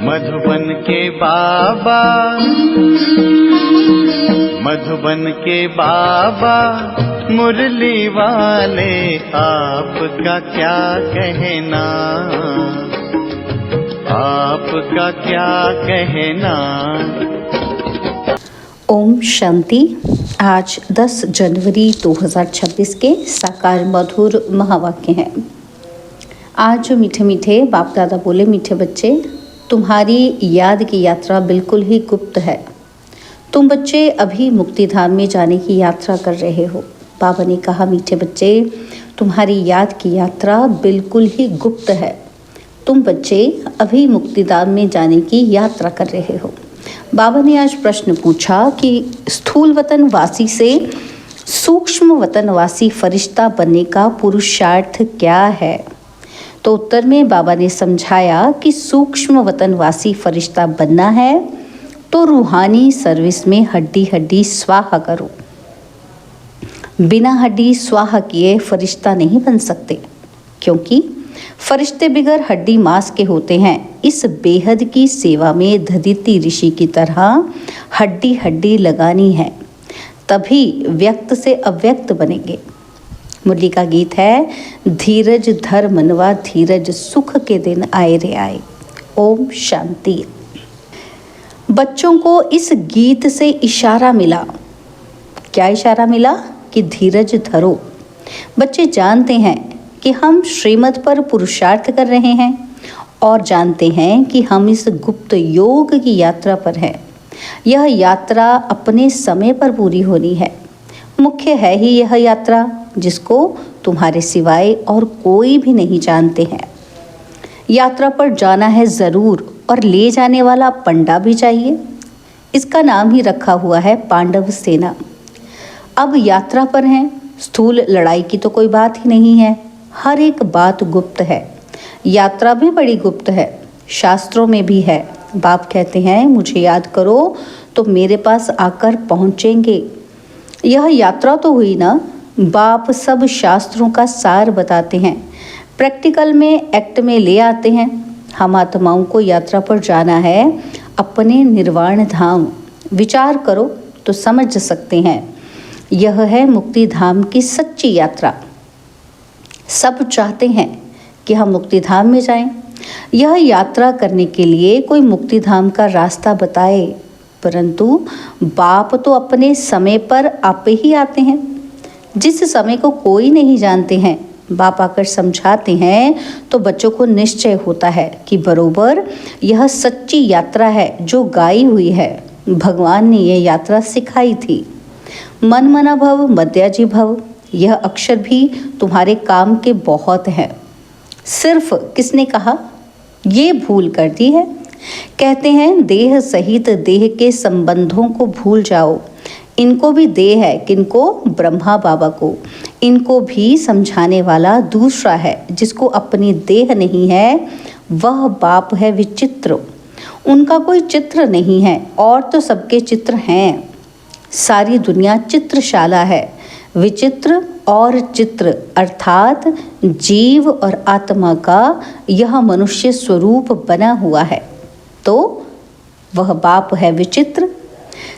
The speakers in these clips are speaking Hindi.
मधुबन के बाबा, मधुबन के बाबा मुरली वाले, आपका क्या कहना, आपका क्या कहना। ओम शांति। आज 10 जनवरी 2026 के साकार मधुर महावाक्य हैं। आज मीठे मीठे बाप दादा बोले, मीठे बच्चे, तुम्हारी याद की यात्रा बिल्कुल ही गुप्त है। तुम बच्चे अभी मुक्ति धाम में जाने की यात्रा कर रहे हो। बाबा ने कहा, मीठे बच्चे, तुम्हारी याद की यात्रा बिल्कुल ही गुप्त है। तुम बच्चे अभी मुक्ति धाम में जाने की यात्रा कर रहे हो। बाबा ने आज प्रश्न पूछा कि स्थूल वतन वासी से सूक्ष्म वतनवासी फरिश्ता बनने का पुरुषार्थ क्या है। तो उत्तर में बाबा ने समझाया कि सूक्ष्म वतनवासी फरिश्ता बनना है तो रूहानी सर्विस में हड्डी हड्डी स्वाहा करो। बिना हड्डी स्वाहा किए फरिश्ता नहीं बन सकते, क्योंकि फरिश्ते बिगर हड्डी मांस के होते हैं। इस बेहद की सेवा में दधीति ऋषि की तरह हड्डी हड्डी लगानी है, तभी व्यक्त से अव्यक्त बनेंगे। मुरली का गीत है, धीरज धर मनवा धीरज, सुख के दिन आए रे आए। ओम शांति। बच्चों को इस गीत से इशारा मिला। क्या इशारा मिला? कि धीरज धरो। बच्चे जानते हैं कि हम श्रीमत पर पुरुषार्थ कर रहे हैं और जानते हैं कि हम इस गुप्त योग की यात्रा पर हैं। यह यात्रा अपने समय पर पूरी होनी है। मुख्य है ही यह यात्रा, जिसको तुम्हारे सिवाय और कोई भी नहीं जानते हैं। यात्रा पर जाना है ज़रूर, और ले जाने वाला पंडा भी चाहिए। इसका नाम ही रखा हुआ है पांडव सेना। अब यात्रा पर हैं, स्थूल लड़ाई की तो कोई बात ही नहीं है। हर एक बात गुप्त है। यात्रा भी बड़ी गुप्त है, शास्त्रों में भी है। बाप कहते हैं, मुझे याद करो तो मेरे पास आकर पहुँचेंगे। यह यात्रा तो हुई ना। बाप सब शास्त्रों का सार बताते हैं, प्रैक्टिकल में एक्ट में ले आते हैं। हम आत्माओं को यात्रा पर जाना है अपने निर्वाण धाम। विचार करो तो समझ सकते हैं। यह है मुक्ति धाम की सच्ची यात्रा। सब चाहते हैं कि हम मुक्ति धाम में जाएं। यह यात्रा करने के लिए कोई मुक्ति धाम का रास्ता बताए, परंतु बाप तो अपने समय पर आप ही आते हैं, जिस समय को कोई नहीं जानते हैं। बाप आकर समझाते हैं तो बच्चों को निश्चय होता है कि बरोबर यह सच्ची यात्रा है जो गाई हुई है। भगवान ने यह यात्रा सिखाई थी। मन मना भव मध्याजी भव, यह अक्षर भी तुम्हारे काम के बहुत हैं। सिर्फ किसने कहा? ये भूल कर दी है। कहते हैं, देह सहित देह के संबंधों को भूल जाओ। इनको भी देह है, किनको? ब्रह्मा बाबा को। इनको भी समझाने वाला दूसरा है, जिसको अपनी देह नहीं है। वह बाप है विचित्र। उनका कोई चित्र नहीं है, और तो सबके चित्र हैं। सारी दुनिया चित्रशाला है। विचित्र और चित्र अर्थात जीव और आत्मा का यह मनुष्य स्वरूप बना हुआ है, तो वह बाप है विचित्र।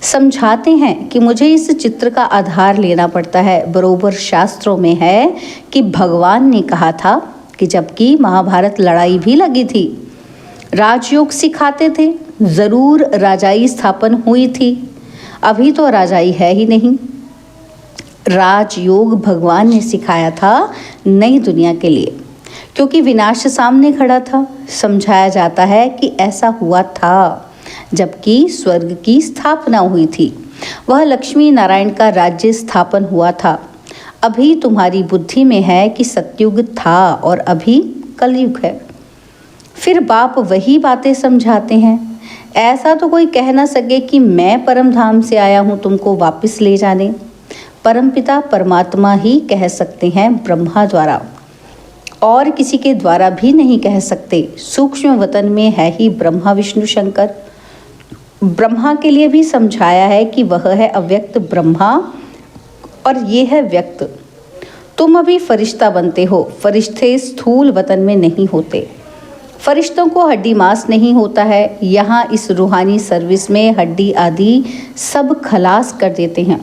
समझाते हैं कि मुझे इस चित्र का आधार लेना पड़ता है। बरोबर शास्त्रों में है कि भगवान ने कहा था कि जबकि महाभारत लड़ाई भी लगी थी, राजयोग सिखाते थे, ज़रूर राजाई स्थापन हुई थी। अभी तो राजाई है ही नहीं। राजयोग भगवान ने सिखाया था नई दुनिया के लिए, क्योंकि विनाश सामने खड़ा था। समझाया जाता है कि ऐसा हुआ था जबकि स्वर्ग की स्थापना हुई थी। वह लक्ष्मी नारायण का राज्य स्थापन हुआ था। अभी तुम्हारी बुद्धि में है कि सतयुग था और अभी कलयुग है। फिर बाप वही बातें समझाते हैं। ऐसा तो कोई कह ना सके कि मैं परम धाम से आया हूँ तुमको वापस ले जाने। परमपिता परमात्मा ही कह सकते हैं, ब्रह्मा द्वारा, और किसी के द्वारा भी नहीं कह सकते। सूक्ष्म वतन में है ही ब्रह्मा विष्णु शंकर। ब्रह्मा के लिए भी समझाया है कि वह है अव्यक्त ब्रह्मा और ये है व्यक्त। तुम अभी फरिश्ता बनते हो। फरिश्ते स्थूल वतन में नहीं होते। फरिश्तों को हड्डी मांस नहीं होता है। यहाँ इस रूहानी सर्विस में हड्डी आदि सब खलास कर देते हैं,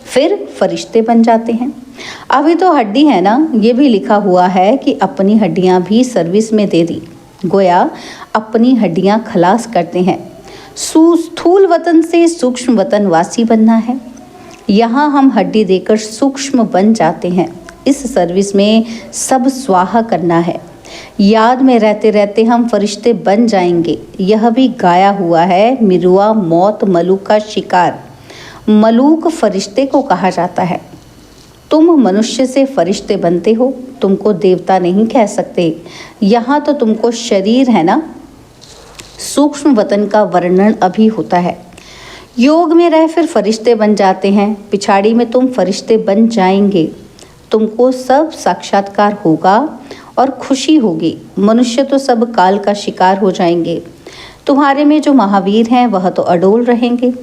फिर फरिश्ते बन जाते हैं। अभी तो हड्डी है ना, ये भी लिखा हुआ है कि अपनी हड्डियाँ भी सर्विस में दे दी, गोया अपनी हड्डियाँ खलास करते हैं। स्थूल वतन से सूक्ष्म वतन वासी बनना है। यहाँ हम हड्डी देकर सूक्ष्म बन जाते हैं। इस सर्विस में सब स्वाहा करना है। याद में रहते रहते हम फरिश्ते बन जाएंगे। यह भी गाया हुआ है, मिरुआ मौत मलूक का शिकार। मलूक फरिश्ते को कहा जाता है। तुम मनुष्य से फरिश्ते बनते हो, तुमको देवता नहीं कह सकते। यहाँ तो तुमको शरीर है ना। सूक्ष्म वतन का वर्णन अभी होता है। योग में रह फिर फरिश्ते बन जाते हैं। पिछाड़ी में तुम फरिश्ते बन जाएंगे। तुमको सब साक्षात्कार होगा और खुशी होगी। मनुष्य तो सब काल का शिकार हो जाएंगे। तुम्हारे में जो महावीर हैं वह तो अडोल रहेंगे।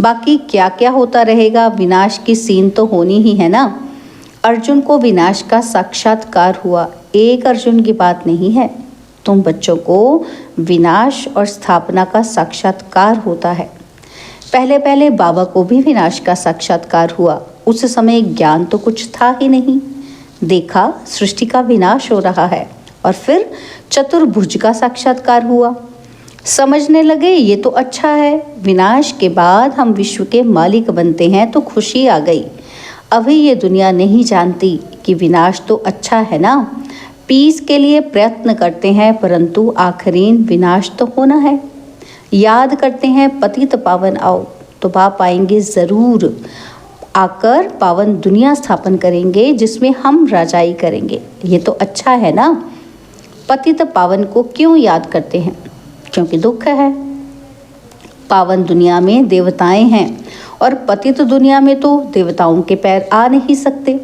बाकी क्या क्या होता रहेगा, विनाश की सीन तो होनी ही है ना। अर्जुन को विनाश का साक्षात्कार हुआ। एक अर्जुन की बात नहीं है। तुम बच्चों को विनाश और स्थापना का साक्षात्कार होता है। पहले पहले बाबा को भी विनाश का साक्षात्कार हुआ। उस समय ज्ञान तो कुछ था ही नहीं। देखा सृष्टि का विनाश हो रहा है और फिर चतुर्भुज का साक्षात्कार हुआ। समझने लगे ये तो अच्छा है। विनाश के बाद हम विश्व के मालिक बनते हैं तो खुशी आ गई। अभी ये दुनिया नहीं जानती कि विनाश तो अच्छा है ना। पीस के लिए प्रयत्न करते हैं परंतु आखिरीन विनाश तो होना है। याद करते हैं पतित पावन आओ, तो बाप आएंगे ज़रूर। आकर पावन दुनिया स्थापन करेंगे जिसमें हम राजाई करेंगे। ये तो अच्छा है ना। पतित पावन को क्यों याद करते हैं? क्योंकि दुख है। पावन दुनिया में देवताएं हैं और पतित दुनिया में तो देवताओं के पैर आ नहीं सकते।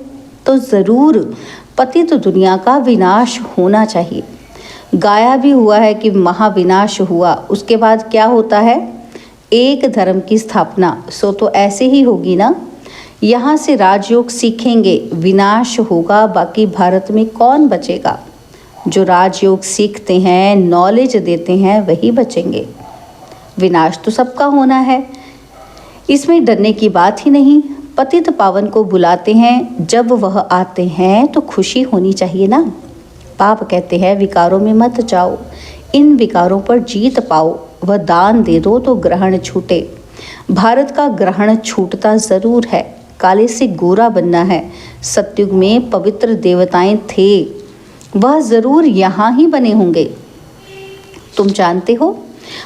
तो ज़रूर पतित दुनिया का विनाश होना चाहिए। गाया भी हुआ है कि महाविनाश हुआ, उसके बाद क्या होता है? एक धर्म की स्थापना। सो तो ऐसे ही होगी ना। यहाँ से राजयोग सीखेंगे, विनाश होगा, बाकी भारत में कौन बचेगा? जो राजयोग सीखते हैं, नॉलेज देते हैं, वही बचेंगे। विनाश तो सबका होना है, इसमें डरने की बात ही नहीं। पतित पावन को बुलाते हैं, जब वह आते हैं तो खुशी होनी चाहिए ना। पाप कहते हैं विकारों में मत जाओ, इन विकारों पर जीत पाओ। वह दान दे दो तो ग्रहण छूटे। भारत का ग्रहण छूटता ज़रूर है। काले से गोरा बनना है। सतयुग में पवित्र देवताएं थे, वह ज़रूर यहाँ ही बने होंगे। तुम जानते हो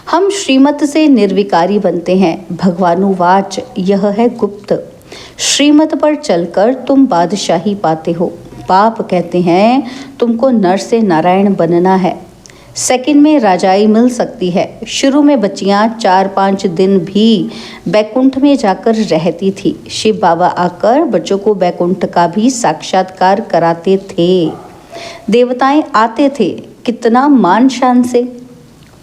हम श्रीमत से निर्विकारी बनते हैं। भगवानुवाच यह है गुप्त। श्रीमत पर चलकर तुम बादशाही पाते हो। पाप कहते हैं तुमको नर से नारायण बनना है। सेकंड में राजाई मिल सकती है। शुरू में बच्चियां 4-5 दिन भी बैकुंठ में जाकर रहती थी। शिव बाबा आकर बच्चों को बैकुंठ का भी साक्षात्कार कराते थे। देवताएं आते थे, कितना मान शान से।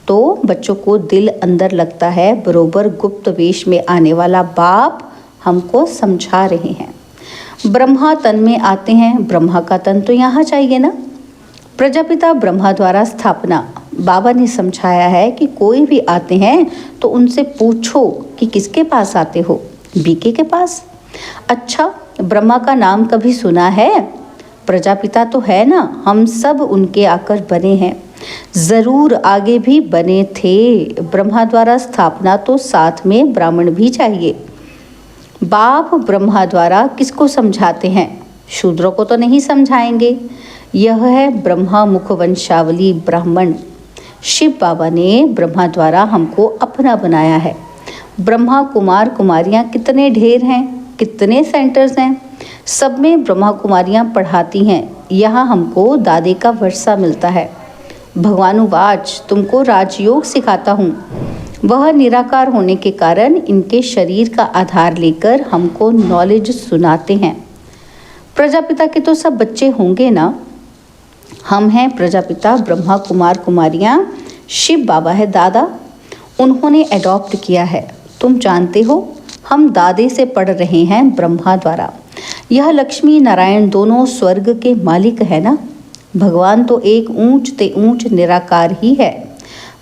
तो बच्चों को दिल अंदर लगता है बरोबर गुप्त वेश में आने वाला बाप हमको समझा रहे हैं। ब्रह्मा तन में आते हैं, ब्रह्मा का तन तो यहाँ चाहिए ना। प्रजापिता ब्रह्मा द्वारा स्थापना। बाबा ने समझाया है कि कोई भी आते हैं तो उनसे पूछो कि किसके पास आते हो? बीके के पास। अच्छा, ब्रह्मा का नाम कभी सुना है? प्रजापिता तो है ना, हम सब उनके आकर बने हैं। ज़रूर आगे भी बने थे। ब्रह्मा द्वारा स्थापना तो साथ में ब्राह्मण भी चाहिए। बाप ब्रह्मा द्वारा किसको समझाते हैं? शूद्रों को तो नहीं समझाएंगे। यह है ब्रह्मा मुख वंशावली ब्राह्मण। शिव बाबा ने ब्रह्मा द्वारा हमको अपना बनाया है। ब्रह्मा कुमार कुमारियाँ कितने ढेर हैं, कितने सेंटर्स हैं, सब में ब्रह्मा कुमारियाँ पढ़ाती हैं। यहाँ हमको दादे का वर्षा मिलता है। भगवानुवाच तुमको राजयोग सिखाता हूँ। वह निराकार होने के कारण इनके शरीर का आधार लेकर हमको नॉलेज सुनाते हैं। प्रजापिता के तो सब बच्चे होंगे ना। हम हैं प्रजापिता, ब्रह्मा कुमार कुमारियाँ। शिव बाबा है दादा, उन्होंने एडॉप्ट किया है। तुम जानते हो हम दादे से पढ़ रहे हैं ब्रह्मा द्वारा। यह लक्ष्मी नारायण दोनों स्वर्ग के मालिक है ना। भगवान तो एक ऊंच ते ऊंच निराकार ही है।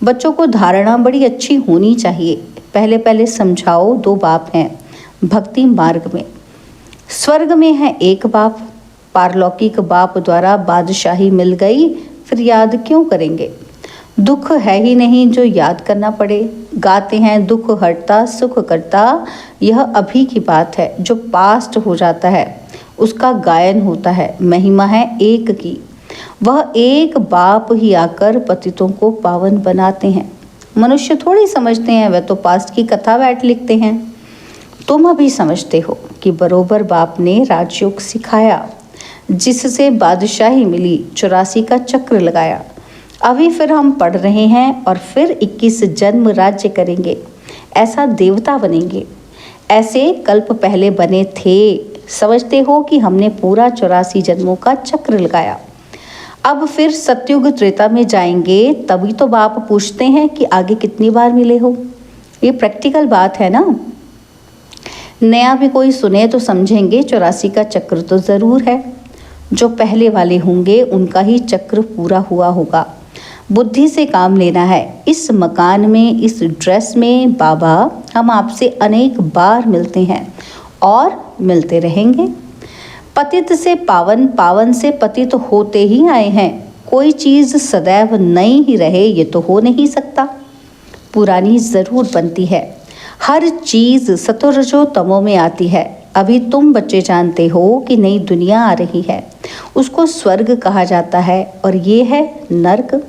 बच्चों को धारणा बड़ी अच्छी होनी चाहिए। पहले पहले समझाओ, 2 बाप हैं भक्ति मार्ग में। स्वर्ग में है एक बाप, पारलौकिक बाप द्वारा बादशाही मिल गई, फिर याद क्यों करेंगे? दुख है ही नहीं जो याद करना पड़े। गाते हैं दुख हटता सुख करता, यह अभी की बात है। जो पास्ट हो जाता है उसका गायन होता है। महिमा है एक की, वह एक बाप ही आकर पतितों को पावन बनाते हैं। मनुष्य थोड़ी समझते हैं, वह तो पास्ट की कथा बैठ लिखते हैं। तुम अभी समझते हो कि बरोबर बाप ने राजयोग सिखाया, जिससे बादशाही मिली, 84 का चक्र लगाया। अभी फिर हम पढ़ रहे हैं और फिर 21 जन्म राज्य करेंगे, ऐसा देवता बनेंगे। ऐसे कल्प पहले बने थे। समझते हो कि हमने पूरा 84 जन्मों का चक्र लगाया। अब फिर सतयुग त्रेता में जाएंगे, तभी तो बाप पूछते हैं कि आगे कितनी बार मिले हो। ये प्रैक्टिकल बात है ना। नया भी कोई सुने तो समझेंगे 84 का चक्र तो ज़रूर है। जो पहले वाले होंगे उनका ही चक्र पूरा हुआ होगा। बुद्धि से काम लेना है। इस मकान में, इस ड्रेस में बाबा हम आपसे अनेक बार मिलते हैं और मिलते रहेंगे। पतित से पावन, पावन से पतित होते ही आए हैं। कोई चीज़ सदैव नई ही रहे ये तो हो नहीं सकता। पुरानी ज़रूर बनती है। हर चीज़ सतोरजो तमो में आती है। अभी तुम बच्चे जानते हो कि नई दुनिया आ रही है, उसको स्वर्ग कहा जाता है, और ये है नर्क।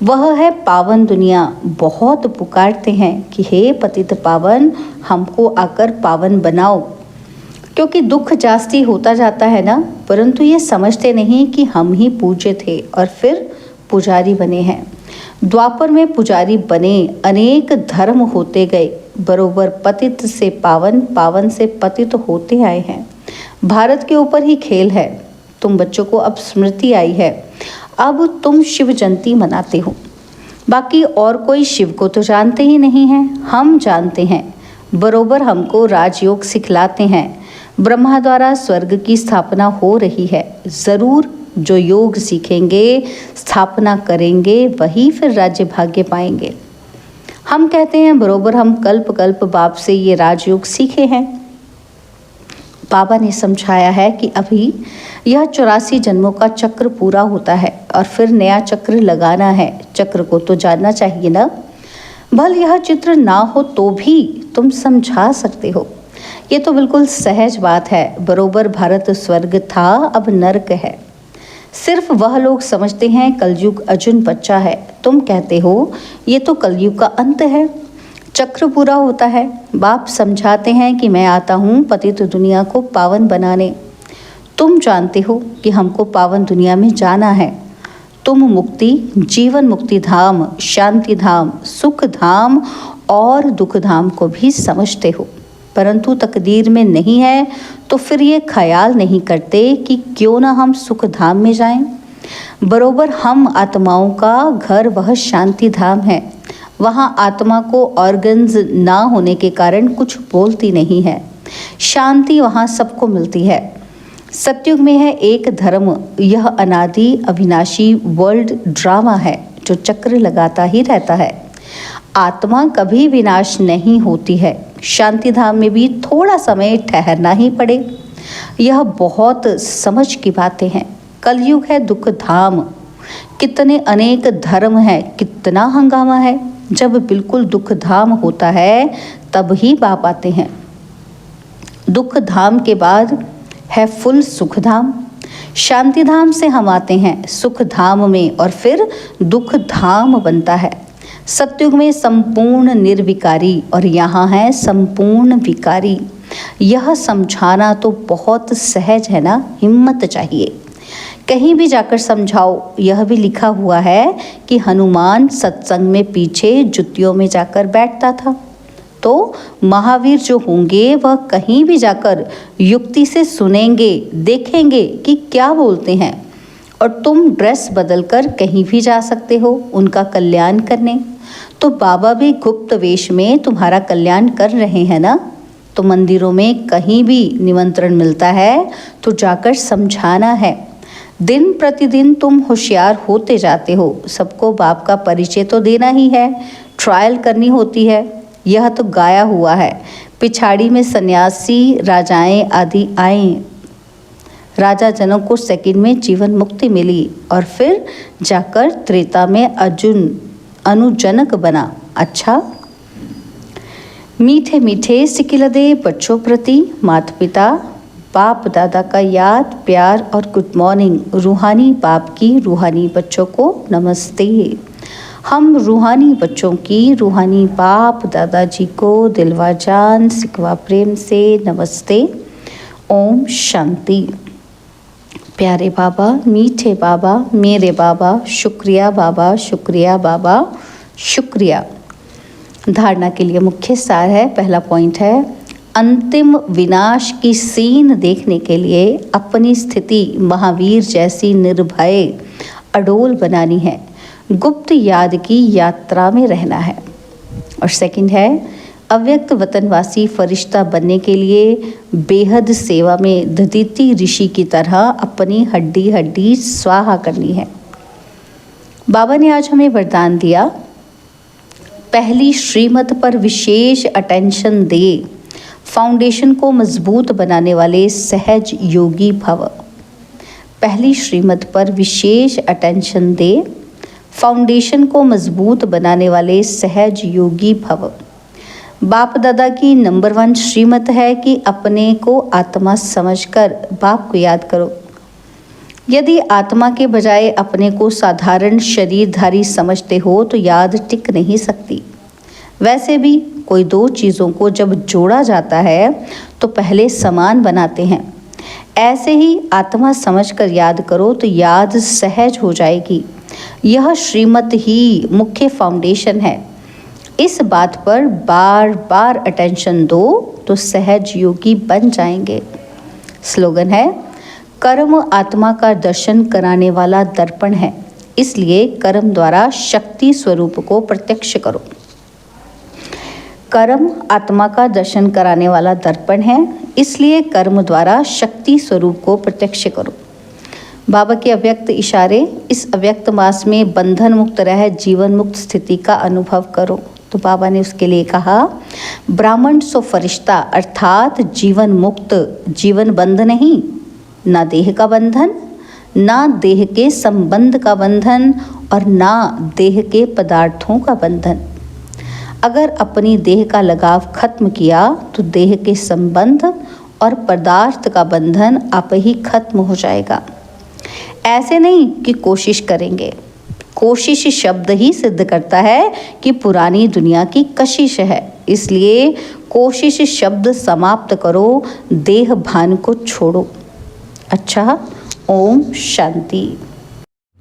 वह है पावन दुनिया। बहुत पुकारते हैं कि हे पतित पावन, हमको आकर पावन बनाओ, क्योंकि दुख जास्ती होता जाता है ना। परंतु ये समझते नहीं कि हम ही पूज्य थे और फिर पुजारी बने हैं। द्वापर में पुजारी बने, अनेक धर्म होते गए, बरोबर पतित से पावन, पावन से पतित होते आए हैं। भारत के ऊपर ही खेल है। तुम बच्चों को अब स्मृति आई है। अब तुम शिव जयंती मनाते हो। बाकी और कोई शिव को तो जानते ही नहीं हैं। हम जानते हैं। बरोबर हमको राजयोग सिखलाते हैं। ब्रह्मा द्वारा स्वर्ग की स्थापना हो रही है। ज़रूर जो योग सीखेंगे, स्थापना करेंगे, वही फिर राज्य भाग्य पाएंगे। हम कहते हैं बरोबर हम कल्प कल्प बाप से ये राजयोग सीखे हैं। बाबा ने समझाया है कि अभी यह 84 जन्मों का चक्र पूरा होता है और फिर नया चक्र लगाना है। चक्र को तो जानना चाहिए ना। भल यह चित्र ना हो तो भी तुम समझा सकते हो। ये तो बिल्कुल सहज बात है। बरोबर भारत स्वर्ग था, अब नर्क है। सिर्फ वह लोग समझते हैं कलयुग अर्जुन बच्चा है। तुम कहते हो ये तो कलयुग का अंत है, चक्र पूरा होता है। बाप समझाते हैं कि मैं आता हूँ पतित दुनिया को पावन बनाने। तुम जानते हो कि हमको पावन दुनिया में जाना है। तुम मुक्ति, जीवन मुक्ति धाम, शांति धाम, सुख धाम और दुख धाम को भी समझते हो, परंतु तकदीर में नहीं है तो फिर ये ख्याल नहीं करते कि क्यों ना हम सुख धाम में जाएं। बरोबर हम आत्माओं का घर वह शांति धाम है। वहाँ आत्मा को ऑर्गन्स ना होने के कारण कुछ बोलती नहीं है। शांति वहाँ सबको मिलती है। सतयुग में है एक धर्म। यह अनादि अविनाशी वर्ल्ड ड्रामा है जो चक्र लगाता ही रहता है। आत्मा कभी विनाश नहीं होती है। शांति धाम में भी थोड़ा समय ठहरना ही पड़े। यह बहुत समझ की बातें हैं। कलयुग है दुख धाम। कितने अनेक धर्म हैं, कितना हंगामा है। जब बिल्कुल दुख धाम होता है तब ही बाप आते हैं। दुख धाम के बाद है फुल सुख धाम। शांति धाम से हम आते हैं सुख धाम में और फिर दुख धाम बनता है। सतयुग में संपूर्ण निर्विकारी और यहाँ है संपूर्ण विकारी। यह समझाना तो बहुत सहज है ना, हिम्मत चाहिए। कहीं भी जाकर समझाओ। यह भी लिखा हुआ है कि हनुमान सत्संग में पीछे जुतियों में जाकर बैठता था। तो महावीर जो होंगे वह कहीं भी जाकर युक्ति से सुनेंगे, देखेंगे कि क्या बोलते हैं। और तुम ड्रेस बदलकर कहीं भी जा सकते हो उनका कल्याण करने। तो बाबा भी गुप्त वेश में तुम्हारा कल्याण कर रहे हैं ना। तो मंदिरों में कहीं भी निमंत्रण मिलता है तो जाकर समझाना है। दिन प्रतिदिन तुम होशियार होते जाते हो। सबको बाप का परिचय तो देना ही है, ट्रायल करनी होती है। यह तो गाया हुआ है, पिछाड़ी में सन्यासी राजाएं आदि आए। राजा जनक को सेकंड में जीवन मुक्ति मिली और फिर जाकर त्रेता में अर्जुन अनुजनक बना। अच्छा, मीठे मीठे सिकिलदे बच्चों प्रति माता पिता बाप दादा का याद प्यार और गुड मॉर्निंग। रूहानी बाप की रूहानी बच्चों को नमस्ते। हम रूहानी बच्चों की रूहानी बाप दादाजी को दिलवा जान सिकवा प्रेम से नमस्ते। ओम शांति। प्यारे बाबा, मीठे बाबा, मेरे बाबा, शुक्रिया बाबा, शुक्रिया बाबा, शुक्रिया। धारणा के लिए मुख्य सार है। पहला पॉइंट है, अंतिम विनाश की सीन देखने के लिए अपनी स्थिति महावीर जैसी निर्भय अडोल बनानी है। गुप्त याद की यात्रा में रहना है। और सेकंड है, अव्यक्त वतनवासी फरिश्ता बनने के लिए बेहद सेवा में दधीति ऋषि की तरह अपनी हड्डी हड्डी स्वाहा करनी है। बाबा ने आज हमें वरदान दिया, पहली श्रीमत पर विशेष अटेंशन दे, फाउंडेशन को मजबूत बनाने वाले सहज योगी भव। पहली श्रीमत पर विशेष अटेंशन दे, फाउंडेशन को मजबूत बनाने वाले सहज योगी भव। बाप दादा की नंबर 1 श्रीमत है कि अपने को आत्मा समझकर बाप को याद करो। यदि आत्मा के बजाय अपने को साधारण शरीरधारी समझते हो तो याद टिक नहीं सकती। वैसे भी कोई दो चीज़ों को जब जोड़ा जाता है तो पहले समान बनाते हैं। ऐसे ही आत्मा समझकर याद करो तो याद सहज हो जाएगी। यह श्रीमत ही मुख्य फाउंडेशन है। इस बात पर बार बार अटेंशन दो तो सहज योगी बन जाएंगे। स्लोगन है, कर्म आत्मा का दर्शन कराने वाला दर्पण है, इसलिए कर्म द्वारा शक्ति स्वरूप को प्रत्यक्ष करो। कर्म आत्मा का दर्शन कराने वाला दर्पण है, इसलिए कर्म द्वारा शक्ति स्वरूप को प्रत्यक्ष करो। बाबा के अव्यक्त इशारे, इस अव्यक्त मास में बंधन मुक्त रह जीवन मुक्त स्थिति का अनुभव करो। तो बाबा ने उसके लिए कहा, ब्राह्मण सो फरिश्ता अर्थात जीवन मुक्त, जीवन बंध नहीं, ना देह का बंधन, ना देह के संबंध का बंधन और ना देह के पदार्थों का बंधन। अगर अपनी देह का लगाव खत्म किया तो देह के संबंध और पदार्थ का बंधन आप ही खत्म हो जाएगा। ऐसे नहीं कि कोशिश करेंगे। कोशिश शब्द ही सिद्ध करता है कि पुरानी दुनिया की कशिश है, इसलिए कोशिश शब्द समाप्त करो, देह भान को छोड़ो। अच्छा, ओम शांति।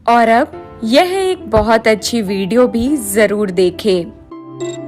और अब यह एक बहुत अच्छी वीडियो भी जरूर देखें।